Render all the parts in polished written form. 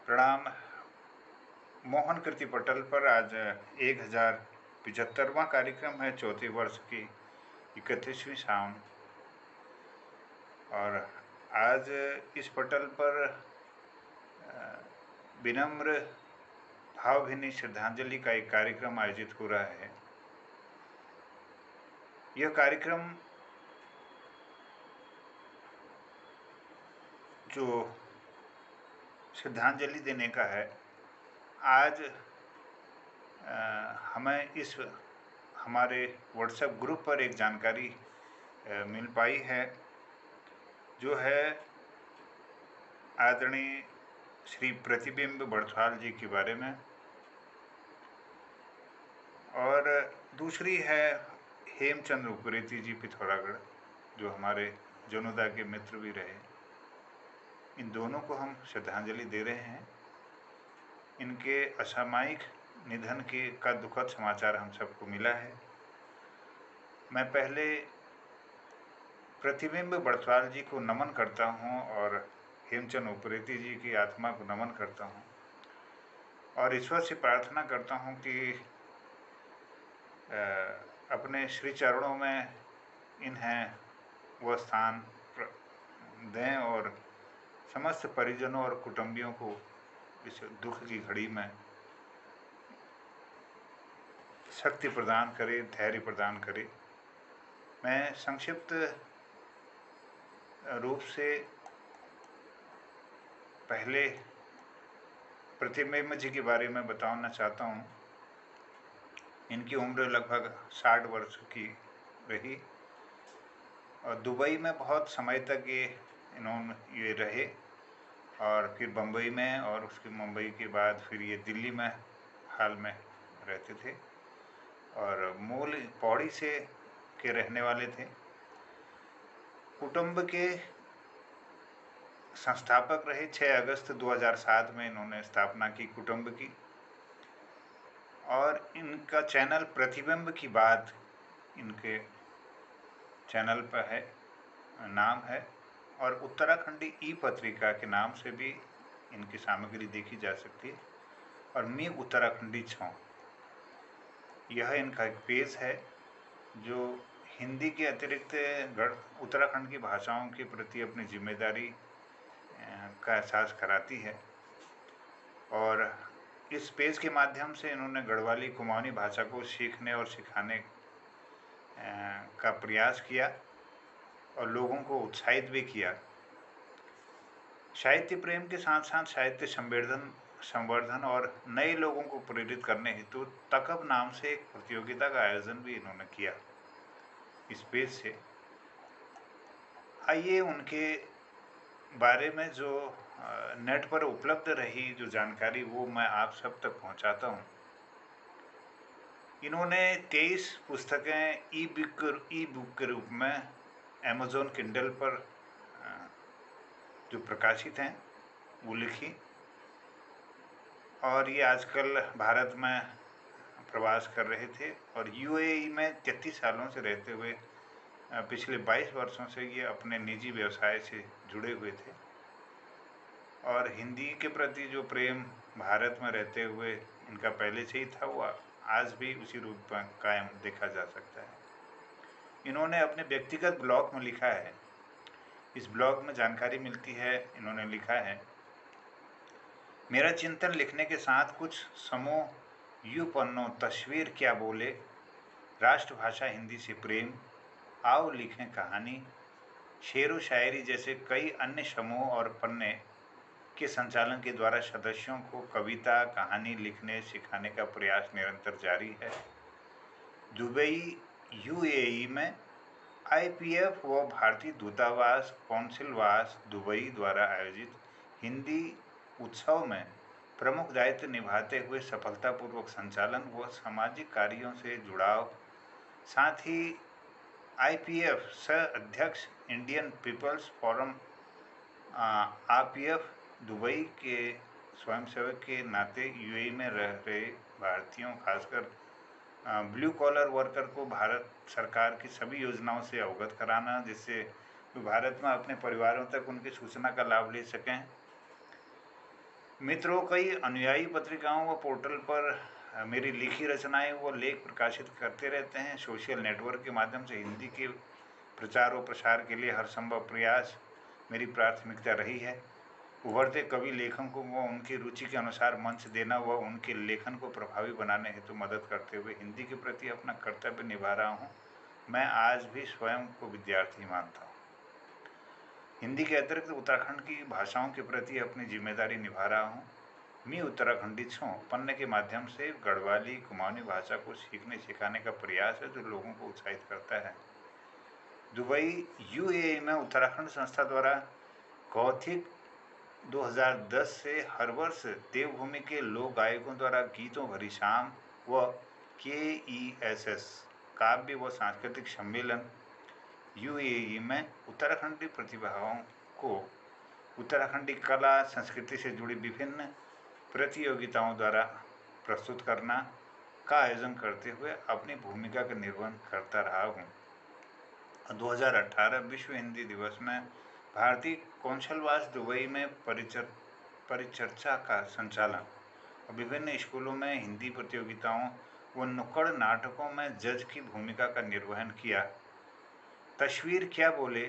प्रणाम। मोहन कृति पटल पर आज 1075वां कार्यक्रम है, चौथे वर्ष की 31वीं सावन। और आज इस पटल पर विनम्र भावभीनी श्रद्धांजलि का एक कार्यक्रम आयोजित हो रहा है। यह कार्यक्रम जो श्रद्धांजलि देने का है, आज हमें इस हमारे व्हाट्सएप ग्रुप पर एक जानकारी मिल पाई है, जो है आदरणीय श्री प्रतिबिंब बड़थवाल जी के बारे में, और दूसरी है हेमचंद्र उप्रेती जी पिथौरागढ़, जो हमारे जनोदा के मित्र भी रहे। इन दोनों को हम श्रद्धांजलि दे रहे हैं। इनके असामयिक निधन का दुखद समाचार हम सबको मिला है। मैं पहले प्रतिबिंब बड़थवाल जी को नमन करता हूं और हेमचंद उप्रेती जी की आत्मा को नमन करता हूं, और ईश्वर से प्रार्थना करता हूं कि अपने श्री चरणों में इन्हें वह स्थान दें और समस्त परिजनों और कुटुंबियों को इस दुख की घड़ी में शक्ति प्रदान करे, धैर्य प्रदान करे। मैं संक्षिप्त रूप से पहले प्रतिबिंब जी के बारे में बताना चाहता हूँ। इनकी उम्र लगभग 60 वर्ष की रही, और दुबई में बहुत समय तक ये रहे, और फिर बम्बई में, और उसके मुंबई के बाद फिर ये दिल्ली में हाल में रहते थे, और मूल पौड़ी के रहने वाले थे। कुटुंब के संस्थापक रहे। 6 अगस्त 2007 में इन्होंने स्थापना की कुटुंब की, और इनका चैनल प्रतिबिंब की बात इनके चैनल पर है, नाम है, और उत्तराखंडी ई पत्रिका के नाम से भी इनकी सामग्री देखी जा सकती है, और मी उत्तराखंडी छाँव, यह इनका एक पेज है जो हिंदी के अतिरिक्त उत्तराखंड की भाषाओं के प्रति अपनी जिम्मेदारी का एहसास कराती है। और इस पेज के माध्यम से इन्होंने गढ़वाली कुमाऊनी भाषा को सीखने और सिखाने का प्रयास किया, और लोगों को उत्साहित भी किया। साहित्य प्रेम के साथ साथ साहित्य संवर्धन और नए लोगों को प्रेरित करने हेतु तकब नाम से एक प्रतियोगिता का आयोजन भी इन्होंने किया इस पेज से। आइए उनके बारे में जो नेट पर उपलब्ध रही जो जानकारी, वो मैं आप सब तक पहुंचाता हूं। इन्होंने 23 पुस्तकें ई बुक के रूप में अमेज़न किंडल पर जो प्रकाशित हैं वो लिखी, और ये आजकल भारत में प्रवास कर रहे थे, और यूएई में 33 सालों से रहते हुए पिछले 22 वर्षों से ये अपने निजी व्यवसाय से जुड़े हुए थे, और हिंदी के प्रति जो प्रेम भारत में रहते हुए इनका पहले से ही था, वो आज भी उसी रूप में कायम देखा जा सकता है। इन्होंने अपने व्यक्तिगत ब्लॉग में लिखा है, इस ब्लॉग में जानकारी मिलती है, इन्होंने लिखा है, मेरा चिंतन लिखने के साथ कुछ समूह यूं पन्नों तस्वीर क्या बोले, राष्ट्रभाषा हिंदी से प्रेम, आओ लिखें कहानी, शेरो शायरी जैसे कई अन्य समूह और पन्ने के संचालन के द्वारा सदस्यों को कविता कहानी लिखने सिखाने का प्रयास निरंतर जारी है। दुबई यूएई में आईपीएफ व भारतीय दूतावास कौंसिलवास दुबई द्वारा आयोजित हिंदी उत्सव में प्रमुख दायित्व निभाते हुए सफलतापूर्वक संचालन व सामाजिक कार्यों से जुड़ाव, साथ ही आईपीएफ सह अध्यक्ष Indian People's Forum IPF Dubai के स्वयंसेवक के नाते यूएई में रह रहे भारतीयों, खासकर ब्लू कॉलर वर्कर को भारत सरकार की सभी योजनाओं से अवगत कराना, जिससे वे भारत में अपने परिवारों तक उनकी सूचना का लाभ ले सकें। मित्रों, कई अनुयायी पत्रिकाओं व पोर्टल पर मेरी लिखी रचनाएं व लेख प्रकाशित करते रहते हैं। सोशल नेटवर्क के माध्यम से हिंदी के प्रचार व प्रसार के लिए हर संभव प्रयास मेरी प्राथमिकता रही है। उभरते कवि लेखकों को उनकी रुचि के अनुसार मंच देना व उनके लेखन को प्रभावी बनाने हेतु मदद करते हुए हिंदी के प्रति अपना कर्तव्य निभा रहा हूँ। मैं आज भी स्वयं को विद्यार्थी मानता हूँ। हिंदी के अतिरिक्त उत्तराखंड की भाषाओं के प्रति अपनी जिम्मेदारी निभा रहा हूँ। मैं उत्तराखंडी छूँ पन्ने के माध्यम से गढ़वाली कुमाऊनी भाषा को सीखने सिखाने का प्रयास है जो लोगों को उत्साहित करता है। दुबई यूएई में उत्तराखंड संस्था द्वारा कौथिक 2010 से हर वर्ष देवभूमि के लोक गायकों द्वारा गीतों भरी शाम व KESS काव्य व सांस्कृतिक सम्मेलन यूएई में उत्तराखंडी प्रतिभाओं को उत्तराखंडी कला संस्कृति से जुड़ी विभिन्न प्रतियोगिताओं द्वारा प्रस्तुत करना का आयोजन करते हुए अपनी भूमिका का निर्वहन करता रहा हूँ। 2018 विश्व हिंदी दिवस में भारतीय कौशलवास दुबई में परिचर्चा का संचालन और विभिन्न स्कूलों में हिंदी प्रतियोगिताओं व नुक्कड़ नाटकों में जज की भूमिका का निर्वहन किया। तस्वीर क्या बोले,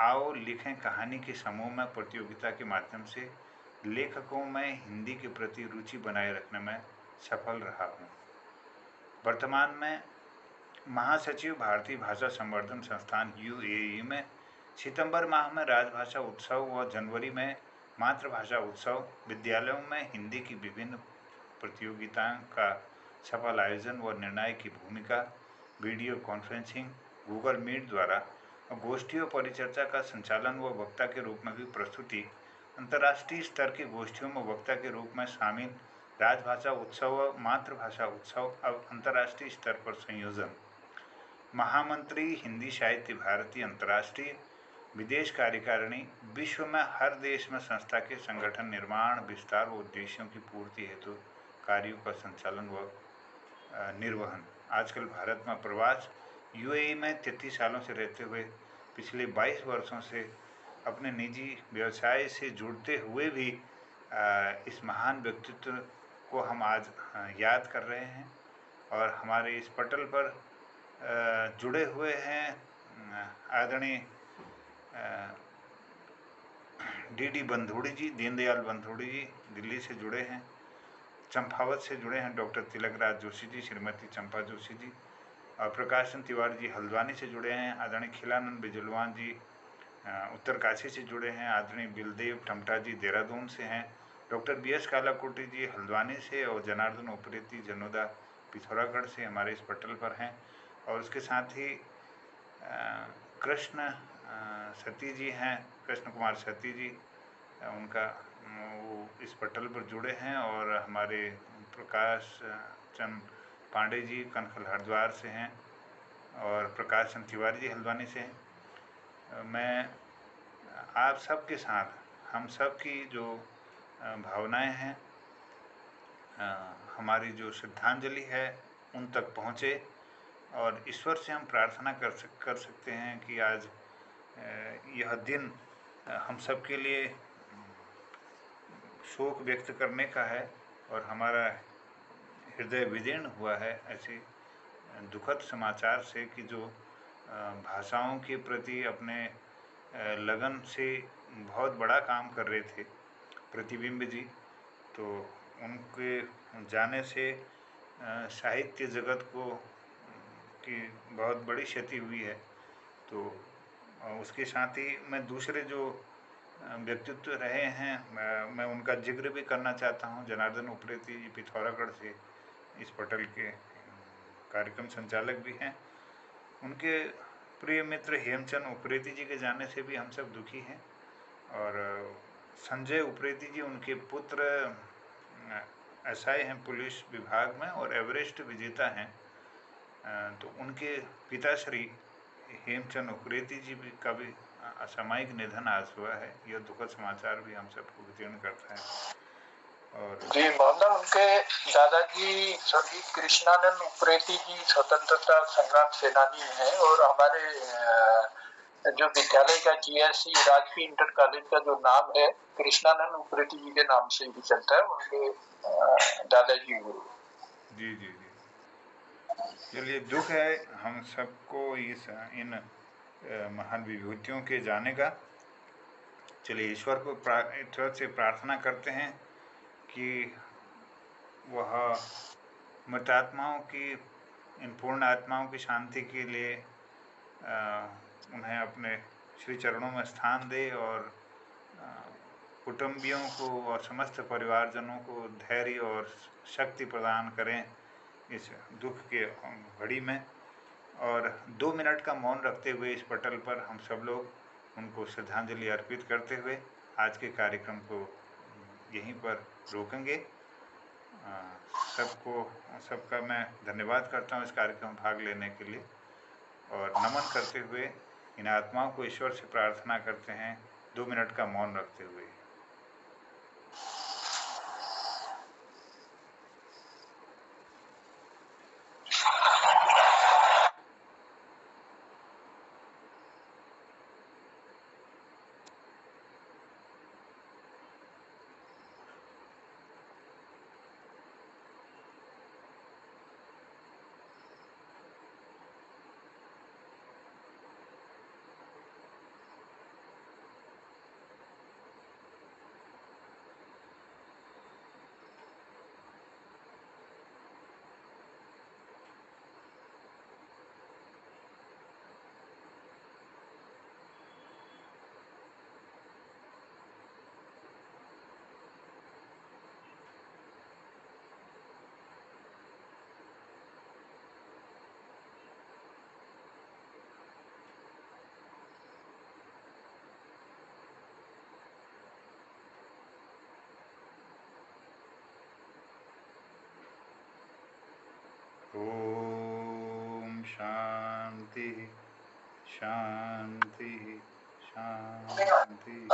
आओ लिखें कहानी के समूह में प्रतियोगिता के माध्यम से लेखकों में हिंदी के प्रति रुचि बनाए रखने में सफल रहा हूँ। वर्तमान में महासचिव भारतीय भाषा संवर्धन संस्थान यूएई में सितंबर माह में राजभाषा उत्सव व जनवरी में मातृभाषा उत्सव, विद्यालयों में हिंदी की विभिन्न प्रतियोगिताओं का सफल आयोजन व निर्णायक की भूमिका, वीडियो कॉन्फ्रेंसिंग, गूगल मीट द्वारा गोष्ठियों परिचर्चा का संचालन व वक्ता के रूप में भी प्रस्तुति, अंतर्राष्ट्रीय स्तर की गोष्ठियों में वक्ता के रूप में शामिल, राजभाषा उत्सव व मातृभाषा उत्सव अब अंतर्राष्ट्रीय स्तर पर संयोजन, महामंत्री हिंदी साहित्य भारती अंतर्राष्ट्रीय विदेश कार्यकारिणी, विश्व में हर देश में संस्था के संगठन निर्माण विस्तार व उद्देश्यों की पूर्ति हेतु कार्यों का संचालन व निर्वहन। आजकल भारत में प्रवास, यूएई में 33 सालों से रहते हुए पिछले 22 वर्षों से अपने निजी व्यवसाय से जुड़ते हुए भी इस महान व्यक्तित्व को हम आज याद कर रहे हैं और हमारे इस पटल पर जुड़े हुए हैं आदरणीय DD बंधोड़ी जी, दीनदयाल बंधोड़ी जी दिल्ली से जुड़े हैं, चंपावत से जुड़े हैं डॉक्टर तिलकराज जोशी जी, श्रीमती चंपा जोशी जी, और प्रकाशन तिवारी जी हल्द्वानी से जुड़े हैं, आदरणीय खिलानंद बिजलवान जी उत्तरकाशी से जुड़े हैं, आदरणीय बिलदेव टमटा जी देहरादून से हैं, डॉक्टर BS कालाकोटी जी हल्द्वानी से और जनार्दन उप्रेती जनोदा पिथौरागढ़ से हमारे इस पटल पर हैं। और उसके साथ ही कृष्ण सती जी हैं, कृष्ण कुमार सती जी, उनका वो इस पटल पर जुड़े हैं, और हमारे प्रकाश चंद पांडे जी कनखल हरिद्वार से हैं और प्रकाश चंद तिवारी जी हल्द्वानी से हैं। मैं आप सब के साथ हम सब की जो भावनाएं हैं, हमारी जो श्रद्धांजलि है उन तक पहुँचे, और ईश्वर से हम प्रार्थना कर सकते हैं कि आज यह दिन हम सब के लिए शोक व्यक्त करने का है और हमारा हृदय विदीर्ण हुआ है ऐसे दुखद समाचार से कि जो भाषाओं के प्रति अपने लगन से बहुत बड़ा काम कर रहे थे प्रतिबिंब जी, तो उनके जाने से साहित्य जगत को की बहुत बड़ी क्षति हुई है। तो उसके साथ ही मैं दूसरे जो व्यक्तित्व रहे हैं मैं उनका जिक्र भी करना चाहता हूं। जनार्दन उप्रेती जी पिथौरागढ़ से इस पटल के कार्यक्रम संचालक भी हैं। उनके प्रिय मित्र हेमचंद उप्रेती जी के जाने से भी हम सब दुखी हैं, और संजय उप्रेती जी उनके पुत्र SI हैं पुलिस विभाग में और एवरेस्ट विजेता हैं। तो उनके पिताश्री हेमचंद उप्रेती जी का भी असामयिक निधन आज हुआ है। यह दुखद समाचार भी हम सबको वितीर्ण करता है। और जी महोदय, उनके दादाजी स्वर्गीय कृष्णानंद उप्रेती जी स्वतंत्रता संग्राम सेनानी हैं और हमारे जो विद्यालय का जीएससी राजकीय इंटर कॉलेज का जो नाम है कृष्णानंद उप्रेती जी के नाम से ही चलता है, उनके दादाजी हुए। जी जी जी। चलिए, दुख है हम सबको इन महान विभूतियों के जाने का। चलिए, ईश्वर से प्रार्थना करते हैं कि वह मृत आत्माओं की, इन पूर्ण आत्माओं की शांति के लिए उन्हें अपने श्री चरणों में स्थान दे, और कुटुंबियों को और समस्त परिवारजनों को धैर्य और शक्ति प्रदान करें इस दुख के घड़ी में। और 2 मिनट का मौन रखते हुए इस पटल पर हम सब लोग उनको श्रद्धांजलि अर्पित करते हुए आज के कार्यक्रम को यहीं पर रोकेंगे। सबका मैं धन्यवाद करता हूँ इस कार्यक्रम में भाग लेने के लिए, और नमन करते हुए इन आत्माओं को ईश्वर से प्रार्थना करते हैं 2 मिनट का मौन रखते हुए। ओम शांति शांति शांति।